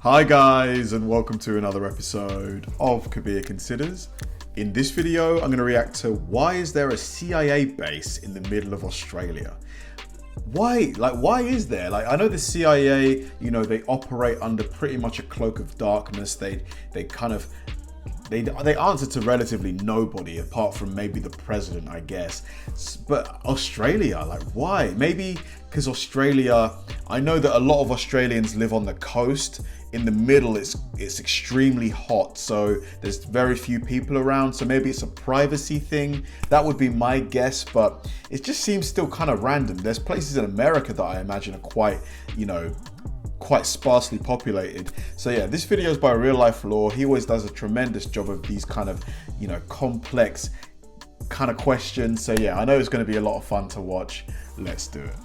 Hi guys, and welcome to another episode of Kabir Considers. In this video, I'm going to react to why is there a CIA base in the middle of Australia? Why is there? I know the CIA, they operate under pretty much a cloak of darkness. They answer to relatively nobody apart from maybe the president, I guess. But Australia, why? Maybe because Australia, I know that a lot of Australians live on the coast. In the middle, it's extremely hot, so there's very few people around, so maybe it's a privacy thing. That would be my guess, but it just seems still kind of random. There's places in America that I imagine are quite sparsely populated. So yeah, this video is by Real Life Law. He always does a tremendous job of these kind of, complex kind of questions. So yeah, I know it's going to be a lot of fun to watch. Let's do it.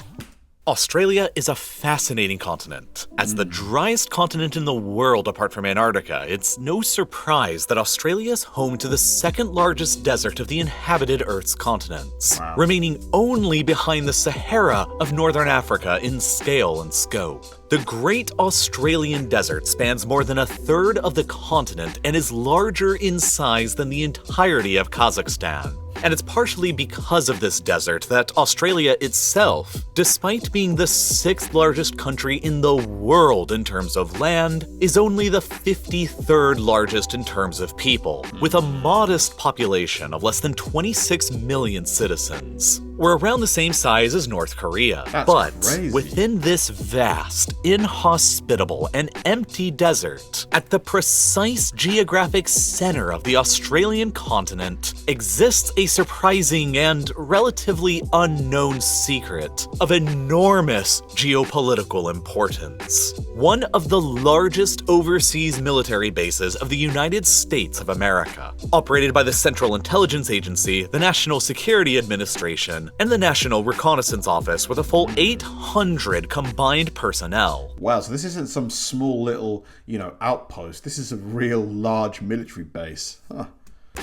Australia is a fascinating continent. As the driest continent in the world apart from Antarctica, it's no surprise that Australia is home to the second largest desert of the inhabited Earth's continents, remaining only behind the Sahara of northern Africa in scale and scope. The Great Australian Desert spans more than a third of the continent and is larger in size than the entirety of Kazakhstan. And it's partially because of this desert that Australia itself, despite being the sixth largest country in the world in terms of land, is only the 53rd largest in terms of people, with a modest population of less than 26 million citizens. We're around the same size as North Korea. But crazy. Within this vast, inhospitable, and empty desert, at the precise geographic center of the Australian continent, exists a surprising and relatively unknown secret of enormous geopolitical importance. One of the largest overseas military bases of the United States of America, operated by the Central Intelligence Agency, the National Security Administration, and the National Reconnaissance Office with a full 800 combined personnel. Wow, so this isn't some small little, outpost. This is a real large military base. Huh.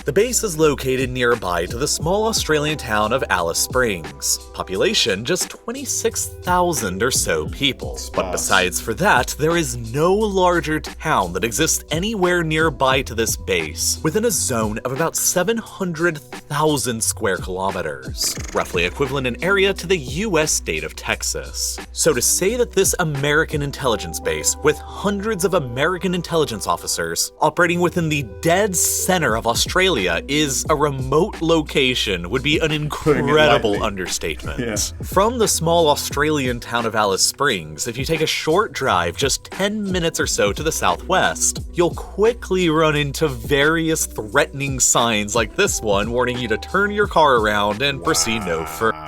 The base is located nearby to the small Australian town of Alice Springs. Population just 26,000 or so people. But besides for that, there is no larger town that exists anywhere nearby to this base, within a zone of about 700,000 square kilometers, roughly equivalent in area to the US state of Texas. So to say that this American intelligence base, with hundreds of American intelligence officers operating within the dead center of Australia, is a remote location would be an incredible understatement. Yeah. From the small Australian town of Alice Springs, if you take a short drive just 10 minutes or so to the southwest, you'll quickly run into various threatening signs like this one warning you to turn your car around and proceed no further.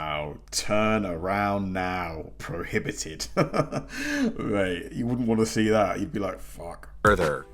Turn around now. Prohibited. Right, you wouldn't want to see that. You'd be like, fuck.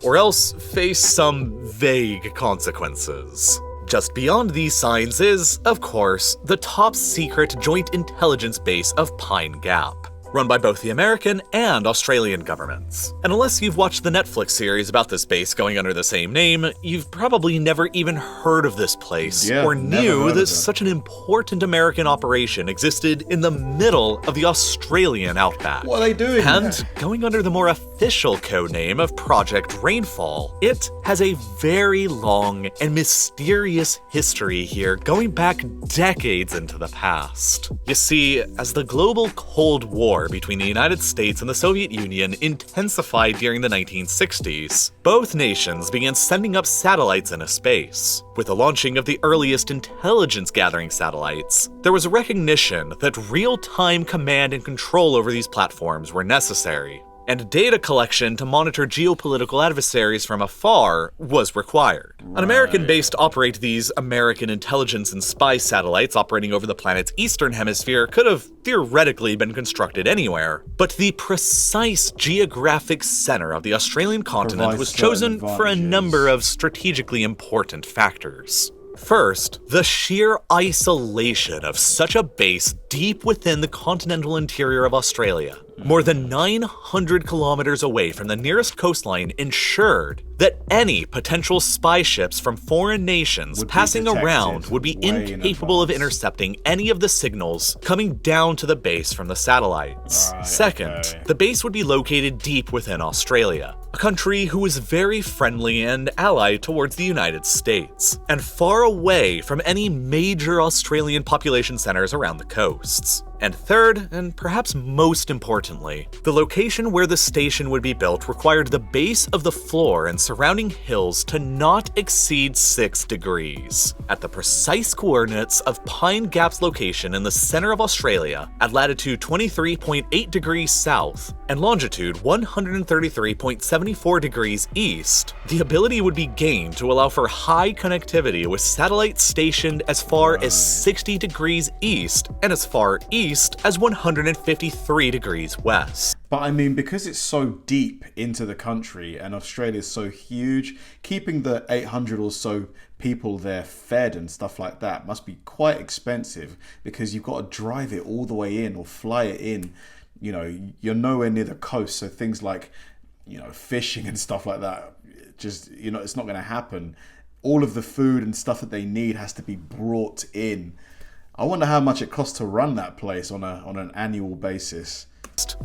Or else face some vague consequences. Just beyond these signs is, of course, the top secret joint intelligence base of Pine Gap, run by both the American and Australian governments. And unless you've watched the Netflix series about this base going under the same name, you've probably never even heard of this place, or knew that such an important American operation existed in the middle of the Australian outback. What are they doing? And going under the more official codename of Project Rainfall, it has a very long and mysterious history here, going back decades into the past. You see, as the global Cold War between the United States and the Soviet Union intensified during the 1960s, both nations began sending up satellites into space. With the launching of the earliest intelligence-gathering satellites, there was a recognition that real-time command and control over these platforms were necessary, and data collection to monitor geopolitical adversaries from afar was required. An American base to operate these American intelligence and spy satellites operating over the planet's eastern hemisphere could have theoretically been constructed anywhere, but the precise geographic center of the Australian continent was chosen for a number of strategically important factors. First, the sheer isolation of such a base deep within the continental interior of Australia. more than 900 kilometers away from the nearest coastline, ensured that any potential spy ships from foreign nations passing around would be incapable of intercepting any of the signals coming down to the base from the satellites. Second, the base would be located deep within Australia, a country who is very friendly and allied towards the United States, and far away from any major Australian population centers around the coasts. And third, and perhaps most importantly, the location where the station would be built required the base of the floor and surrounding hills to not exceed 6 degrees, at the precise coordinates of Pine Gap's location in the center of Australia at latitude 23.8 degrees south and longitude 133.74 degrees east. The ability would be gained to allow for high connectivity with satellites stationed as far as 60 degrees east and as far east as 153 degrees west. But I mean, because it's so deep into the country and Australia's so huge, keeping the 800 or so people there fed and stuff like that must be quite expensive, because you've got to drive it all the way in or fly it in. You know, you're nowhere near the coast, so things like, you know, fishing and stuff like that, just, you know, it's not going to happen. All of the food and stuff that they need has to be brought in. I wonder how much it costs to run that place on an annual basis.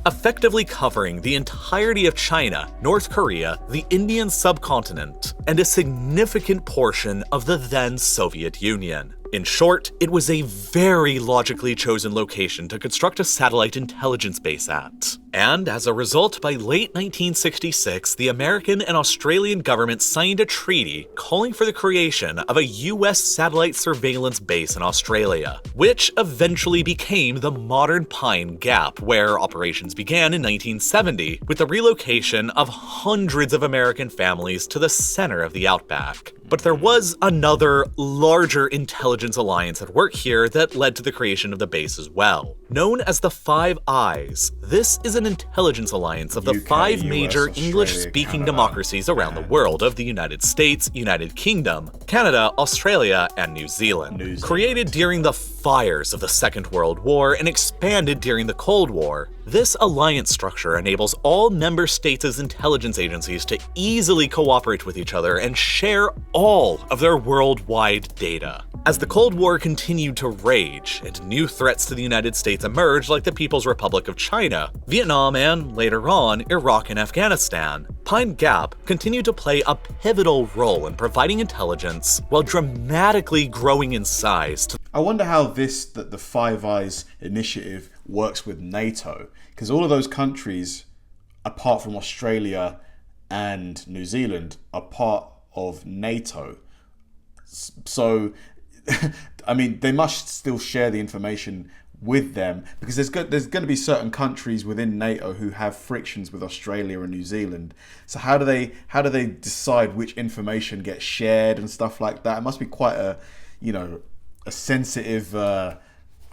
Effectively covering the entirety of China, North Korea, the Indian subcontinent, and a significant portion of the then Soviet Union. In short, it was a very logically chosen location to construct a satellite intelligence base at. And as a result, by late 1966, the American and Australian governments signed a treaty calling for the creation of a US satellite surveillance base in Australia, which eventually became the modern Pine Gap, where operations began in 1970 with the relocation of hundreds of American families to the center of the outback. But there was another, larger intelligence alliance at work here that led to the creation of the base as well. Known as the Five Eyes, this is an intelligence alliance of the UK, 5 major US, English-speaking Canada, democracies around the world of the United States, United Kingdom, Canada, Australia, and New Zealand. Created during the fires of the Second World War and expanded during the Cold War, this alliance structure enables all member states' intelligence agencies to easily cooperate with each other and share all of their worldwide data. As the Cold War continued to rage and new threats to the United States emerged, like the People's Republic of China, Vietnam, and later on, Iraq and Afghanistan, Pine Gap continued to play a pivotal role in providing intelligence while dramatically growing in size. I wonder how the Five Eyes initiative works with NATO, because all of those countries, apart from Australia and New Zealand, are part of NATO. So, I mean, they must still share the information with them, because there's going to be certain countries within NATO who have frictions with Australia and New Zealand. So how do they decide which information gets shared and stuff like that? It must be quite a sensitive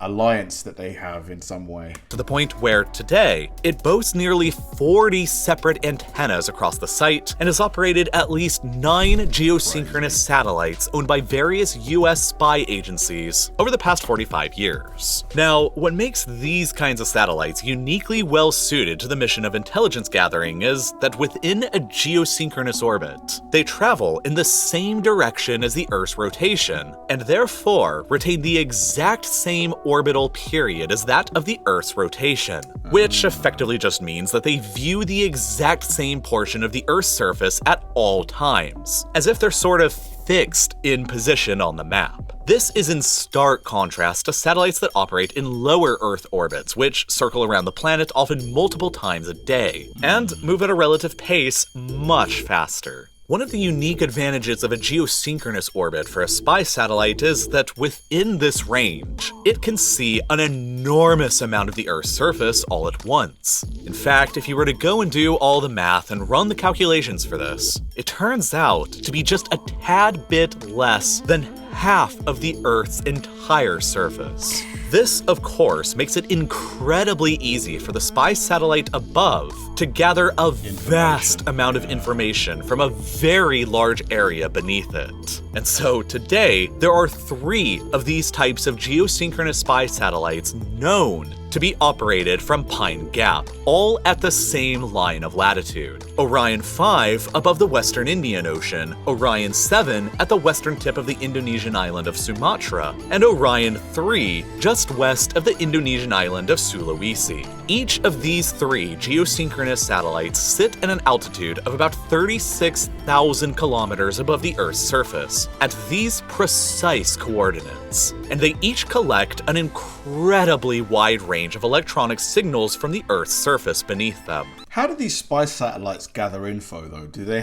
alliance that they have in some way. To the point where today, it boasts nearly 40 separate antennas across the site and has operated at least 9 geosynchronous satellites owned by various US spy agencies over the past 45 years. Now, what makes these kinds of satellites uniquely well suited to the mission of intelligence gathering is that within a geosynchronous orbit, they travel in the same direction as the Earth's rotation, and therefore retain the exact same orbital period as that of the Earth's rotation, which effectively just means that they view the exact same portion of the Earth's surface at all times, as if they're sort of fixed in position on the map. This is in stark contrast to satellites that operate in lower Earth orbits, which circle around the planet often multiple times a day, and move at a relative pace much faster. One of the unique advantages of a geosynchronous orbit for a spy satellite is that within this range, it can see an enormous amount of the Earth's surface all at once. In fact, if you were to go and do all the math and run the calculations for this, it turns out to be just a tad bit less than half of the Earth's entire surface. This, of course, makes it incredibly easy for the spy satellite above to gather a vast amount of information from a very large area beneath it. And so today, there are 3 of these types of geosynchronous spy satellites known to be operated from Pine Gap, all at the same line of latitude. Orion 5 above the western Indian Ocean, Orion 7 at the western tip of the Indonesian island of Sumatra, and Orion 3 just west of the Indonesian island of Sulawesi. Each of these 3 geosynchronous satellites sit at an altitude of about 36,000 kilometers above the Earth's surface, at these precise coordinates, and they each collect an incredibly wide range of electronic signals from the Earth's surface beneath them. How do these spy satellites gather info though? Do they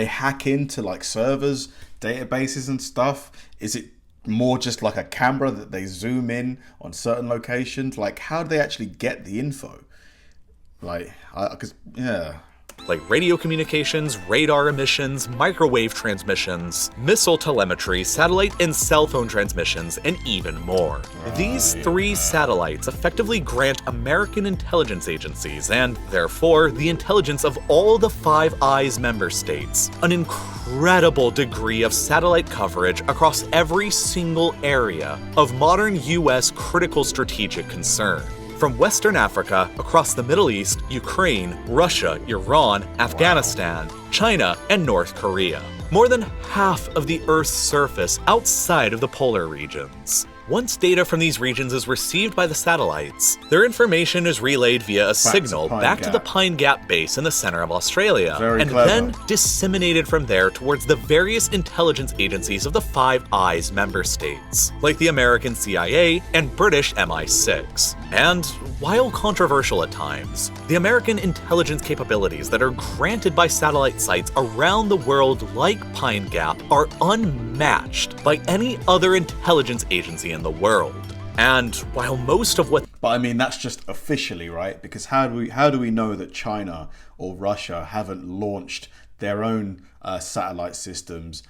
hack into like servers, databases and stuff? Is it more just like a camera that they zoom in on certain locations? Like, how do they actually get the info? Like, like radio communications, radar emissions, microwave transmissions, missile telemetry, satellite and cell phone transmissions, and even more. These 3 satellites effectively grant American intelligence agencies, and therefore the intelligence of all the Five Eyes member states, an incredible degree of satellite coverage across every single area of modern US critical strategic concern. From Western Africa, across the Middle East, Ukraine, Russia, Iran, Afghanistan, China, and North Korea. More than half of the Earth's surface outside of the polar regions. Once data from these regions is received by the satellites, their information is relayed via a signal back to the Pine Gap base in the center of Australia, then disseminated from there towards the various intelligence agencies of the Five Eyes member states, like the American CIA and British MI6. And while controversial at times, the American intelligence capabilities that are granted by satellite sites around the world like Pine Gap are unmatched by any other intelligence agency in the world. And while most of what— But I mean, that's just officially, right? Because how do we know that China or Russia haven't launched their own satellite systems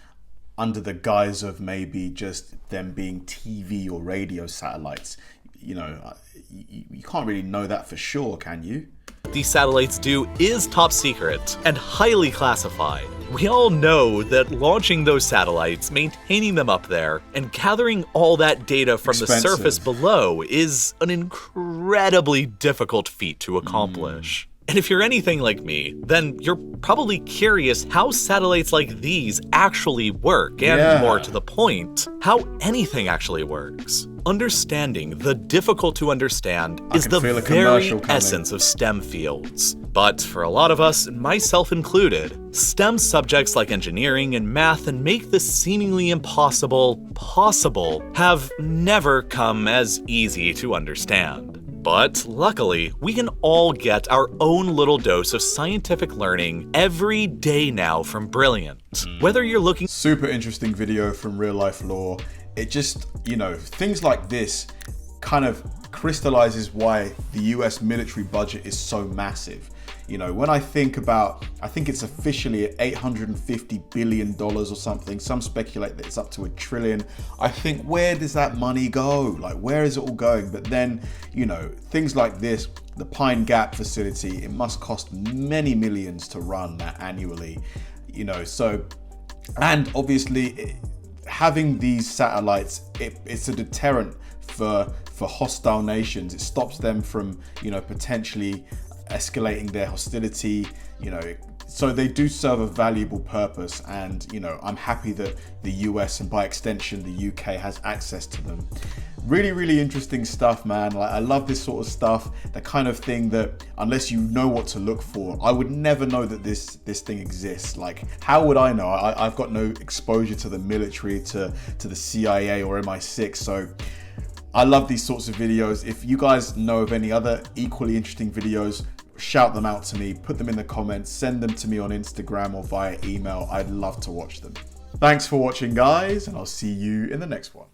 under the guise of maybe just them being TV or radio satellites? You know, you can't really know that for sure, can you? these satellites do is top secret and highly classified. We all know that launching those satellites, maintaining them up there, and gathering all that data from the surface below is an incredibly difficult feat to accomplish. And if you're anything like me, then you're probably curious how satellites like these actually work, and more to the point, how anything actually works. Understanding the difficult to understand is the very essence of STEM fields. But for a lot of us, myself included, STEM subjects like engineering and math and make the seemingly impossible possible have never come as easy to understand. But luckily, we can all get our own little dose of scientific learning every day now from Brilliant. Whether you're looking— Super interesting video from Real Life Law. It just, you know, things like this kind of crystallizes why the US military budget is so massive. You know, when I think about, I think it's officially at $850 billion or something. Some speculate that it's up to $1 trillion. I think, where does that money go? Like, where is it all going? But then, you know, things like this, the Pine Gap facility, it must cost many millions to run that annually. You know, so, and obviously having these satellites, it's a deterrent for hostile nations. It stops them from, you know, potentially escalating their hostility, you know, so they do serve a valuable purpose. And, you know, I'm happy that the US and by extension the UK has access to them. Really, really interesting stuff, man. Like, I love this sort of stuff, the kind of thing that unless you know what to look for, I would never know that this thing exists. Like, how would I know? I've got no exposure to the military, to the CIA or MI6, so I love these sorts of videos. If you guys know of any other equally interesting videos, shout them out to me, put them in the comments, send them to me on Instagram or via email. I'd love to watch them. Thanks for watching, guys, and I'll see you in the next one.